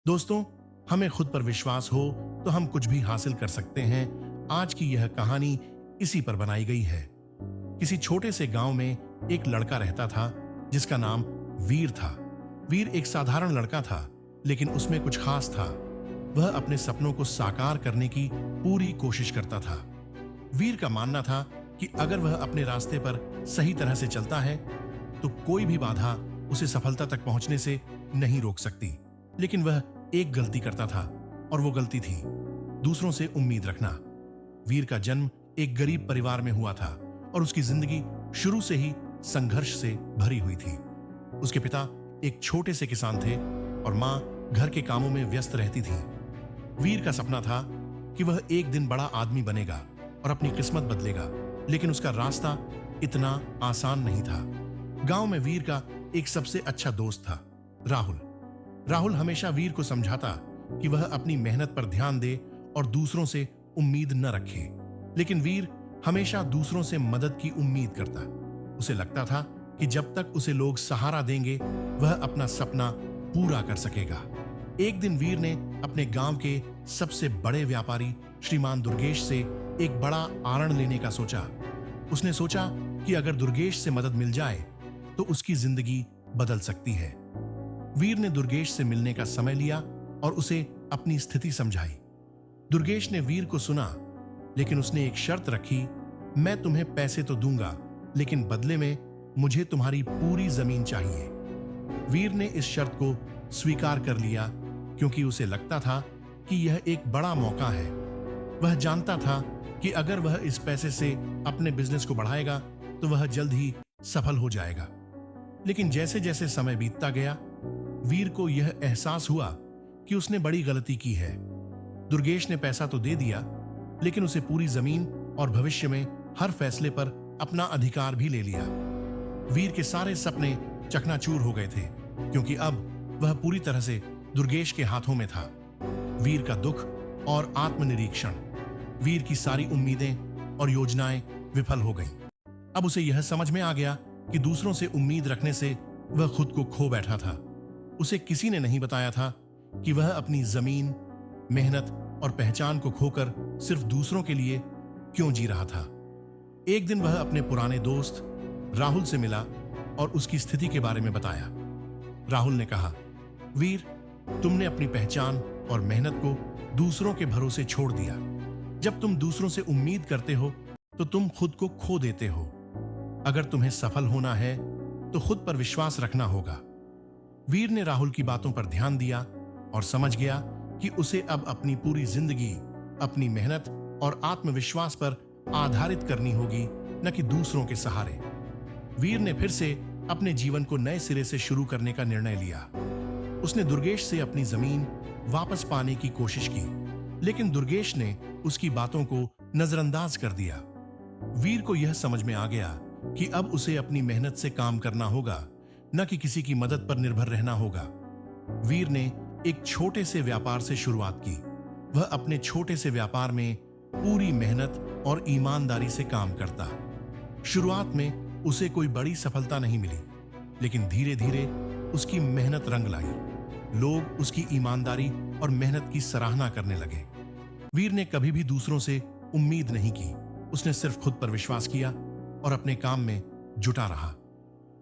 दोस्तों, हमें खुद पर विश्वास हो तो हम कुछ भी हासिल कर सकते हैं। आज की यह कहानी इसी पर बनाई गई है। किसी छोटे से गांव में एक लड़का रहता था जिसका नाम वीर था। वीर एक साधारण लड़का था, लेकिन उसमें कुछ खास था। वह अपने सपनों को साकार करने की पूरी कोशिश करता था। वीर का मानना था कि अगर वह अपने रास्ते पर सही तरह से चलता है तो कोई भी बाधा उसे सफलता तक पहुंचने से नहीं रोक सकती। लेकिन वह एक गलती करता था, और वो गलती थी दूसरों से उम्मीद रखना। वीर का जन्म एक गरीब परिवार में हुआ था और उसकी जिंदगी शुरू से ही संघर्ष से भरी हुई थी। उसके पिता एक छोटे से किसान थे और मां घर के कामों में व्यस्त रहती थी। वीर का सपना था कि वह एक दिन बड़ा आदमी बनेगा और अपनी किस्मत बदलेगा, लेकिन उसका रास्ता इतना आसान नहीं था। गांव में वीर का एक सबसे अच्छा दोस्त था, राहुल। राहुल हमेशा वीर को समझाता कि वह अपनी मेहनत पर ध्यान दे और दूसरों से उम्मीद न रखे। लेकिन वीर हमेशा दूसरों से मदद की उम्मीद करता। उसे लगता था कि जब तक उसे लोग सहारा देंगे वह अपना सपना पूरा कर सकेगा। एक दिन वीर ने अपने गांव के सबसे बड़े व्यापारी श्रीमान दुर्गेश से एक बड़ा आरण लेने का सोचा। उसने सोचा कि अगर दुर्गेश से मदद मिल जाए तो उसकी जिंदगी बदल सकती है। वीर ने दुर्गेश से मिलने का समय लिया और उसे अपनी स्थिति समझाई। दुर्गेश ने वीर को सुना, लेकिन उसने एक शर्त रखी, मैं तुम्हें पैसे तो दूंगा, लेकिन बदले में मुझे तुम्हारी पूरी जमीन चाहिए। वीर ने इस शर्त को स्वीकार कर लिया क्योंकि उसे लगता था कि यह एक बड़ा मौका है। वह जानता था कि अगर वह इस पैसे से अपने बिजनेस को बढ़ाएगा तो वह जल्द ही सफल हो जाएगा। लेकिन जैसे जैसे समय बीतता गया, वीर को यह एहसास हुआ कि उसने बड़ी गलती की है। दुर्गेश ने पैसा तो दे दिया, लेकिन उसे पूरी जमीन और भविष्य में हर फैसले पर अपना अधिकार भी ले लिया। वीर के सारे सपने चकनाचूर हो गए थे, क्योंकि अब वह पूरी तरह से दुर्गेश के हाथों में था। वीर का दुख और आत्मनिरीक्षण, वीर की सारी उम्मीदें और योजनाएं विफल हो गईं। अब उसे यह समझ में आ गया कि दूसरों से उम्मीद रखने से वह खुद को खो बैठा था। उसे किसी ने नहीं बताया था कि वह अपनी जमीन, मेहनत और पहचान को खोकर सिर्फ दूसरों के लिए क्यों जी रहा था। एक दिन वह अपने पुराने दोस्त राहुल से मिला और उसकी स्थिति के बारे में बताया। राहुल ने कहा, वीर, तुमने अपनी पहचान और मेहनत को दूसरों के भरोसे छोड़ दिया। जब तुम दूसरों से उम्मीद करते हो तो तुम खुद को खो देते हो। अगर तुम्हें सफल होना है तो खुद पर विश्वास रखना होगा। वीर ने राहुल की बातों पर ध्यान दिया और समझ गया कि उसे अब अपनी पूरी जिंदगी अपनी मेहनत और आत्मविश्वास पर आधारित करनी होगी, न कि दूसरों के सहारे। वीर ने फिर से अपने जीवन को नए सिरे से शुरू करने का निर्णय लिया। उसने दुर्गेश से अपनी जमीन वापस पाने की कोशिश की, लेकिन दुर्गेश ने उसकी बातों को नजरअंदाज कर दिया। वीर को यह समझ में आ गया कि अब उसे अपनी मेहनत से काम करना होगा, न कि किसी की मदद पर निर्भर रहना होगा। वीर ने एक छोटे से व्यापार से शुरुआत की। वह अपने छोटे से व्यापार में पूरी मेहनत और ईमानदारी से काम करता। शुरुआत में उसे कोई बड़ी सफलता नहीं मिली, लेकिन धीरे धीरे उसकी मेहनत रंग लाई। लोग उसकी ईमानदारी और मेहनत की सराहना करने लगे। वीर ने कभी भी दूसरों से उम्मीद नहीं की। उसने सिर्फ खुद पर विश्वास किया और अपने काम में जुटा रहा।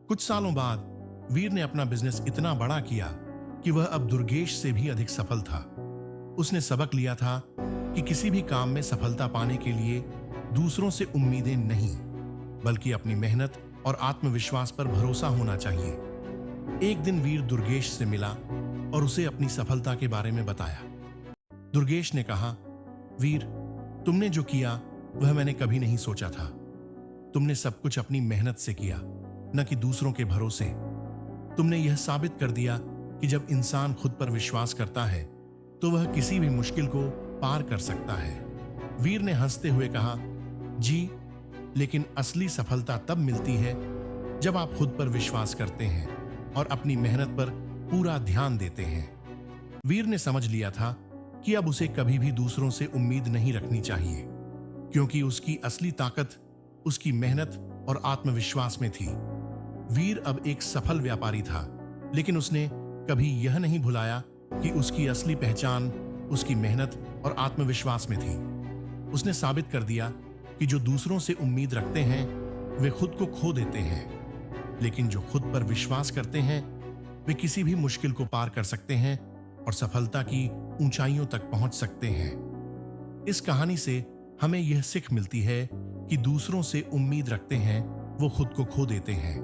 कुछ सालों बाद वीर ने अपना बिजनेस इतना बड़ा किया कि वह अब दुर्गेश से भी अधिक सफल था। उसने सबक लिया था कि किसी भी काम में सफलता पाने के लिए दूसरों से उम्मीदें नहीं, बल्कि अपनी मेहनत और आत्मविश्वास पर भरोसा होना चाहिए। एक दिन वीर दुर्गेश से मिला और उसे अपनी सफलता के बारे में बताया। दुर्गेश ने कहा, वीर, तुमने जो किया वह मैंने कभी नहीं सोचा था। तुमने सब कुछ अपनी मेहनत से किया, न कि दूसरों के भरोसे। तुमने यह साबित कर दिया कि जब इंसान खुद पर विश्वास करता है तो वह किसी भी मुश्किल को पार कर सकता है। वीर ने हंसते हुए कहा, जी, लेकिन असली सफलता तब मिलती है जब आप खुद पर विश्वास करते हैं और अपनी मेहनत पर पूरा ध्यान देते हैं। वीर ने समझ लिया था कि अब उसे कभी भी दूसरों से उम्मीद नहीं रखनी चाहिए, क्योंकि उसकी असली ताकत उसकी मेहनत और आत्मविश्वास में थी। वीर अब एक सफल व्यापारी था, लेकिन उसने कभी यह नहीं भुलाया कि उसकी असली पहचान उसकी मेहनत और आत्मविश्वास में थी। उसने साबित कर दिया कि जो दूसरों से उम्मीद रखते हैं वे खुद को खो देते हैं, लेकिन जो खुद पर विश्वास करते हैं वे किसी भी मुश्किल को पार कर सकते हैं और सफलता की ऊंचाइयों तक पहुंच सकते हैं। इस कहानी से हमें यह सीख मिलती है कि दूसरों से उम्मीद रखते हैं वो खुद को खो देते हैं।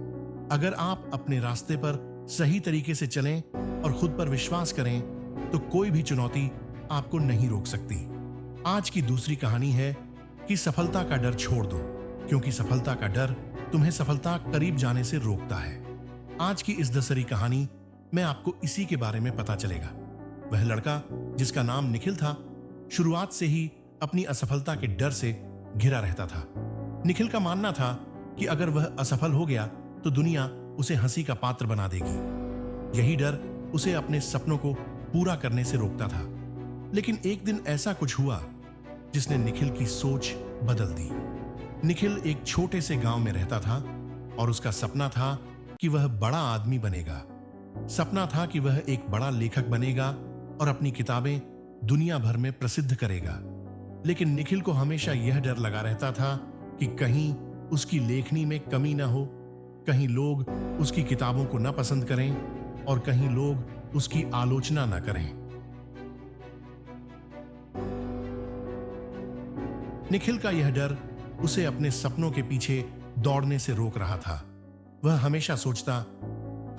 अगर आप अपने रास्ते पर सही तरीके से चलें और खुद पर विश्वास करें तो कोई भी चुनौती आपको नहीं रोक सकती। आज की दूसरी कहानी है कि सफलता का डर छोड़ दो, क्योंकि सफलता का डर तुम्हें सफलता करीब जाने से रोकता है। आज की इस दसरी कहानी में आपको इसी के बारे में पता चलेगा। वह लड़का जिसका नाम निखिल था, शुरुआत से ही अपनी असफलता के डर से घिरा रहता था। निखिल का मानना था कि अगर वह असफल हो गया तो दुनिया उसे हंसी का पात्र बना देगी। यही डर उसे अपने सपनों को पूरा करने से रोकता था। लेकिन एक दिन ऐसा कुछ हुआ जिसने निखिल की सोच बदल दी। निखिल एक छोटे से गांव में रहता था और उसका सपना था कि वह बड़ा आदमी बनेगा। सपना था कि वह एक बड़ा लेखक बनेगा और अपनी किताबें दुनिया भर में प्रसिद्ध करेगा। लेकिन निखिल को हमेशा यह डर लगा रहता था कि कहीं उसकी लेखनी में कमी ना हो, कहीं लोग उसकी किताबों को ना पसंद करें और कहीं लोग उसकी आलोचना ना करें। निखिल का यह डर उसे अपने सपनों के पीछे दौड़ने से रोक रहा था। वह हमेशा सोचता,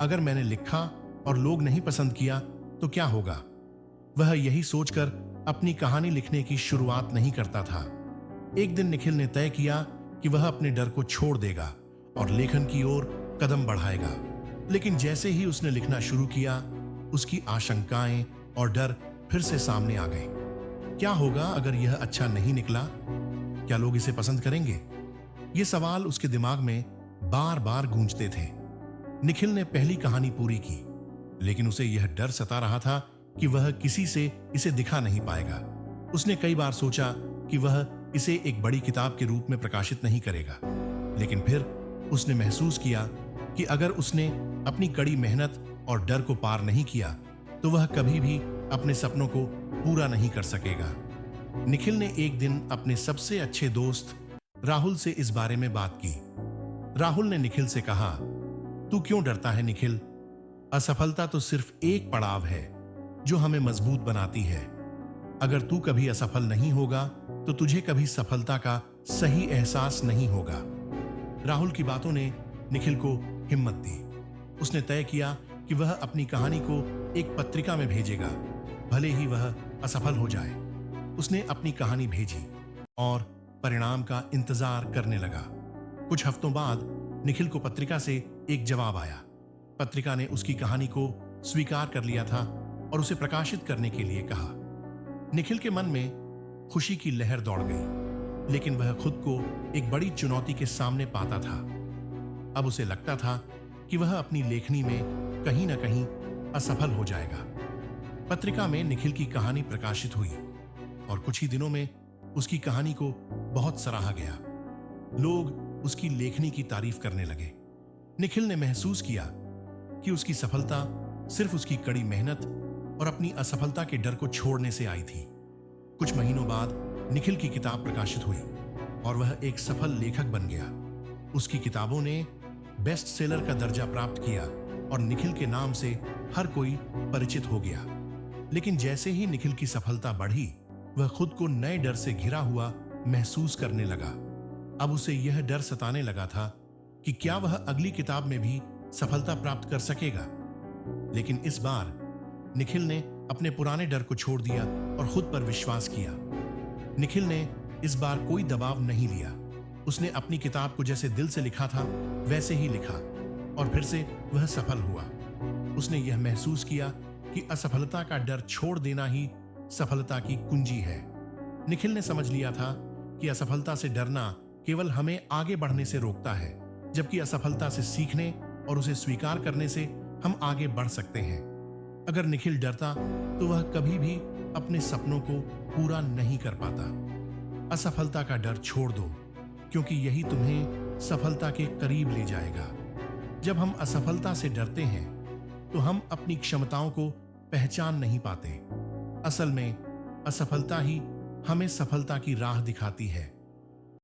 अगर मैंने लिखा और लोग नहीं पसंद किया तो क्या होगा। वह यही सोचकर अपनी कहानी लिखने की शुरुआत नहीं करता था। एक दिन निखिल ने तय किया कि वह अपने डर को छोड़ देगा और लेखन की ओर कदम बढ़ाएगा। लेकिन जैसे ही उसने लिखना शुरू किया, उसकी आशंकाएं और डर फिर से सामने आ गए। क्या होगा अगर यह अच्छा नहीं निकला? क्या लोग इसे पसंद करेंगे? ये सवाल उसके दिमाग में बार बार गूंजते थे। निखिल ने पहली कहानी पूरी की, लेकिन उसे यह डर सता रहा था कि वह किसी से इसे दिखा नहीं पाएगा। उसने कई बार सोचा कि वह इसे एक बड़ी किताब के रूप में प्रकाशित नहीं करेगा, लेकिन फिर उसने महसूस किया कि अगर उसने अपनी कड़ी मेहनत और डर को पार नहीं किया तो वह कभी भी अपने सपनों को पूरा नहीं कर सकेगा। निखिल ने एक दिन अपने सबसे अच्छे दोस्त राहुल से इस बारे में बात की। राहुल ने निखिल से कहा, तू क्यों डरता है निखिल? असफलता तो सिर्फ एक पड़ाव है जो हमें मजबूत बनाती है। अगर तू कभी असफल नहीं होगा तो तुझे कभी सफलता का सही एहसास नहीं होगा। राहुल की बातों ने निखिल को हिम्मत दी। उसने तय किया कि वह अपनी कहानी को एक पत्रिका में भेजेगा, भले ही वह असफल हो जाए। उसने अपनी कहानी भेजी और परिणाम का इंतजार करने लगा। कुछ हफ्तों बाद निखिल को पत्रिका से एक जवाब आया। पत्रिका ने उसकी कहानी को स्वीकार कर लिया था और उसे प्रकाशित करने के लिए कहा। निखिल के मन में खुशी की लहर दौड़ गई, लेकिन वह खुद को एक बड़ी चुनौती के सामने पाता था। अब उसे लगता था कि वह अपनी लेखनी में कहीं ना कहीं असफल हो जाएगा। पत्रिका में निखिल की कहानी प्रकाशित हुई और कुछ ही दिनों में उसकी कहानी को बहुत सराहा गया। लोग उसकी लेखनी की तारीफ करने लगे। निखिल ने महसूस किया कि उसकी सफलता सिर्फ उसकी कड़ी मेहनत और अपनी असफलता के डर को छोड़ने से आई थी। कुछ महीनों बाद निखिल की किताब प्रकाशित हुई और वह एक सफल लेखक बन गया। उसकी किताबों ने बेस्ट सेलर का दर्जा प्राप्त किया और निखिल के नाम से हर कोई परिचित हो गया। लेकिन जैसे ही निखिल की सफलता बढ़ी, वह खुद को नए डर से घिरा हुआ महसूस करने लगा। अब उसे यह डर सताने लगा था कि क्या वह अगली किताब में भी सफलता प्राप्त कर सकेगा। लेकिन इस बार निखिल ने अपने पुराने डर को छोड़ दिया और खुद पर विश्वास किया। निखिल ने इस बार कोई दबाव नहीं लिया। उसने अपनी किताब को जैसे दिल से लिखा था वैसे ही लिखा और फिर से वह सफल हुआ। उसने यह महसूस किया कि असफलता का डर छोड़ देना ही सफलता की कुंजी है। निखिल ने समझ लिया था कि असफलता से डरना केवल हमें आगे बढ़ने से रोकता है, जबकि असफलता से सीखने और उसे स्वीकार करने से हम आगे बढ़ सकते हैं। अगर निखिल डरता तो वह कभी भी अपने सपनों को पूरा नहीं कर पाता। असफलता का डर छोड़ दो, क्योंकि यही तुम्हें सफलता के करीब ले जाएगा। जब हम असफलता से डरते हैं तो हम अपनी क्षमताओं को पहचान नहीं पाते। असल में असफलता ही हमें सफलता की राह दिखाती है।